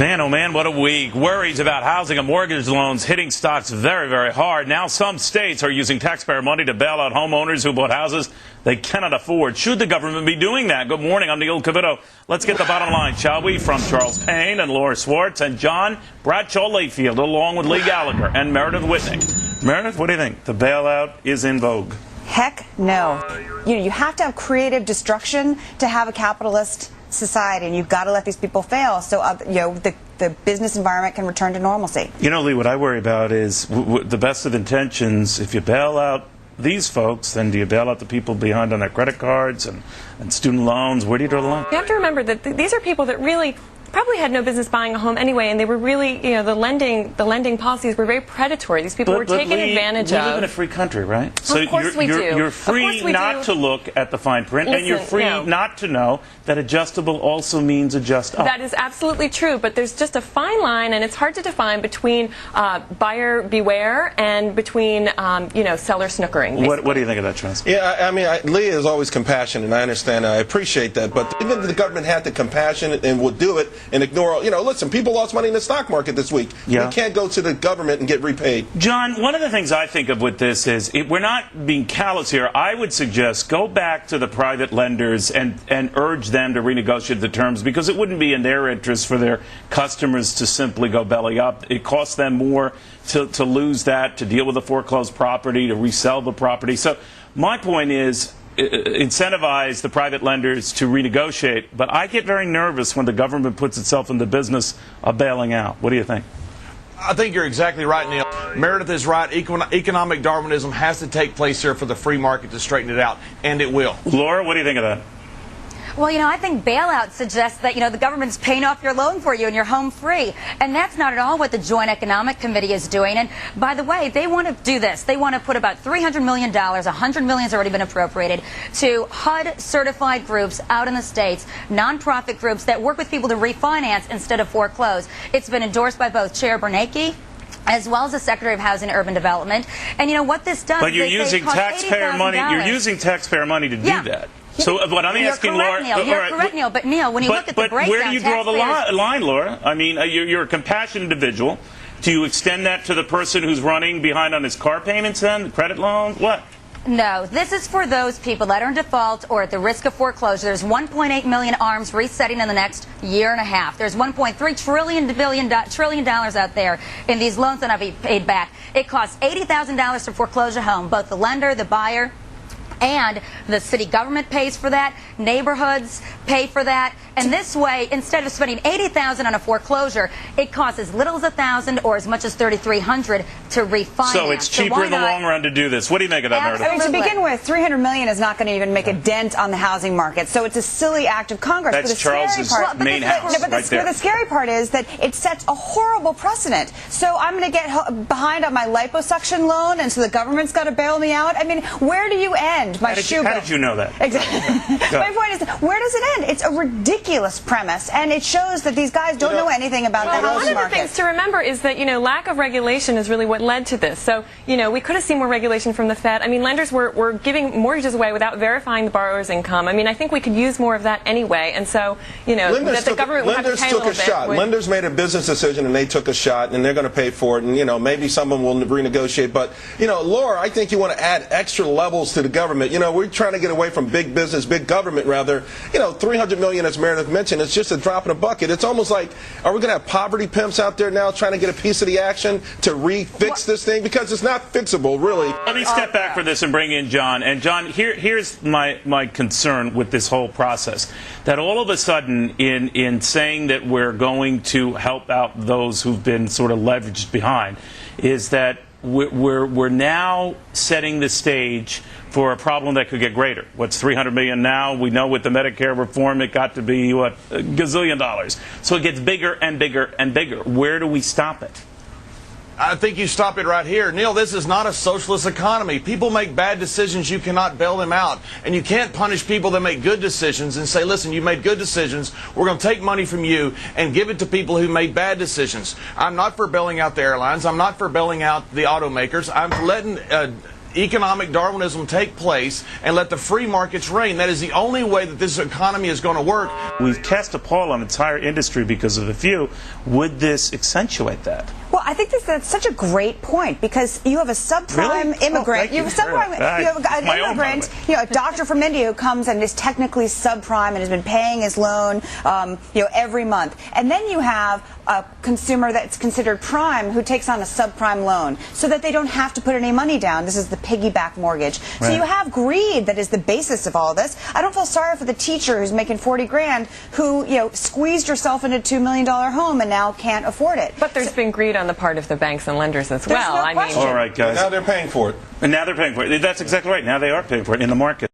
Man, oh man, what a week. Worries about housing and mortgage loans hitting stocks very, very hard. Now some states are using taxpayer money to bail out homeowners who bought houses they cannot afford. Should the government be doing that? Good morning, I'm Neil Cavuto. Let's get the bottom line, shall we? From Charles Payne and Laura Swartz and John Bradshaw-Layfield, along with Lee Gallagher and Meredith Whitney. Meredith, what do you think? The bailout is in vogue. Heck no. You have to have creative destruction to have a capitalist society, and you've got to let these people fail so the business environment can return to normalcy. You know, Lee, what I worry about is the best of intentions. If you bail out these folks, then do you bail out the people behind on their credit cards and student loans? Where do you draw the line? You have to remember that these are people that really probably had no business buying a home anyway, and they were really, the lending policies were very predatory. These people were taken advantage of. We live in a free country, right? So of course we do. You're free not to look at the fine print, and you're free not to know that adjustable also means adjust up. That is absolutely true, but there's just a fine line, and it's hard to define between buyer beware and between, seller snookering. What do you think of that, Charles? Yeah, I mean, Lee is always compassionate, and I understand, I appreciate that, but even if the government had the compassion and would do it, and ignore, listen, people lost money in the stock market this week. Yeah. We can't go to the government and get repaid. John, one of the things I think of with this is, we're not being callous here. I would suggest go back to the private lenders and urge them to renegotiate the terms, because it wouldn't be in their interest for their customers to simply go belly up. It costs them more to lose that, to deal with a foreclosed property, to resell the property. So my point is, incentivize the private lenders to renegotiate, but I get very nervous when the government puts itself in the business of bailing out. What do you think? I think you're exactly right, Neil. Meredith is right. Economic Darwinism has to take place here for the free market to straighten it out, and it will. Laura, what do you think of that? Well, I think bailout suggests that, the government's paying off your loan for you and you're home free. And that's not at all what the Joint Economic Committee is doing. And by the way, they want to do this. They want to put about $300 million, $100 million has already been appropriated, to HUD-certified groups out in the states, nonprofit groups that work with people to refinance instead of foreclose. It's been endorsed by both Chair Bernanke as well as the Secretary of Housing and Urban Development. And what this does is you're using taxpayer money. You're using taxpayer money to do that. So what I'm asking, Laura, you're correct, Neil. But Neil, when you look at the breakdown, where do you draw the line, Laura? I mean, you're a compassionate individual. Do you extend that to the person who's running behind on his car payments, then the credit loan? What? No, this is for those people that are in default or at the risk of foreclosure. There's 1.8 million arms resetting in the next year and a half. There's $1.3 trillion out there in these loans that have to be paid back. It costs $80,000 to foreclose a home. Both the lender, the buyer, and the city government pays for that. Neighborhoods pay for that. And this way, instead of spending $80,000 on a foreclosure, it costs as little as $1,000 or as much as $3,300 to refinance. So it's cheaper in the long run to do this. What do you make of that, Meredith? I mean, to begin with, $300 million is not going to even make a dent on the housing market. So it's a silly act of Congress. That's Charles's main house right there. The scary part is that it sets a horrible precedent. So I'm going to get behind on my liposuction loan, and so the government's got to bail me out. I mean, where do you end? How did you know that? Exactly. My point is, where does it end? It's a ridiculous premise, and it shows that these guys don't know anything about the housing market. One of the things to remember is that, lack of regulation is really what led to this. So, we could have seen more regulation from the Fed. I mean, lenders were giving mortgages away without verifying the borrower's income. I mean, I think we could use more of that anyway. And so, that the government would have to pay a little bit. Lenders made a business decision, and they took a shot, and they're going to pay for it. And, maybe someone will renegotiate. But, Laura, I think you want to add extra levels to the government. We're trying to get away from big business, big government, rather. $300 million, as Meredith mentioned, it's just a drop in a bucket. It's almost like, are we going to have poverty pimps out there now trying to get a piece of the action to refix this thing? Because it's not fixable, really. Let me step back for this and bring in John. And John, here's my concern with this whole process. That all of a sudden, in saying that we're going to help out those who've been sort of leveraged behind, is that we're now setting the stage for a problem that could get greater. What's $300 million now? We know with the Medicare reform it got to be, a gazillion dollars. So it gets bigger and bigger and bigger. Where do we stop it? I think you stop it right here. Neil, this is not a socialist economy. People make bad decisions. You cannot bail them out. And you can't punish people that make good decisions and say, listen, you made good decisions. We're going to take money from you and give it to people who made bad decisions. I'm not for bailing out the airlines. I'm not for bailing out the automakers. I'm letting economic Darwinism take place and let the free markets reign. That is the only way that this economy is going to work. We've cast a pall on entire industry because of a few. Would this accentuate that? Well, I think that's such a great point, because you have a subprime Really? immigrant. Oh, you have a subprime. You have an my own, by the immigrant. way. A doctor from India who comes and is technically subprime and has been paying his loan, every month. And then you have a consumer that's considered prime who takes on a subprime loan so that they don't have to put any money down. This is the piggyback mortgage. So Right. you have greed that is the basis of all this. I don't feel sorry for the teacher who's making 40 grand who, squeezed herself into a $2 million home and now can't afford it. But there's been greed on the part of the banks and lenders as There's well. no I mean, question. All right, guys. Now they're paying for it. And now they're paying for it. That's exactly right. Now they are paying for it in the market.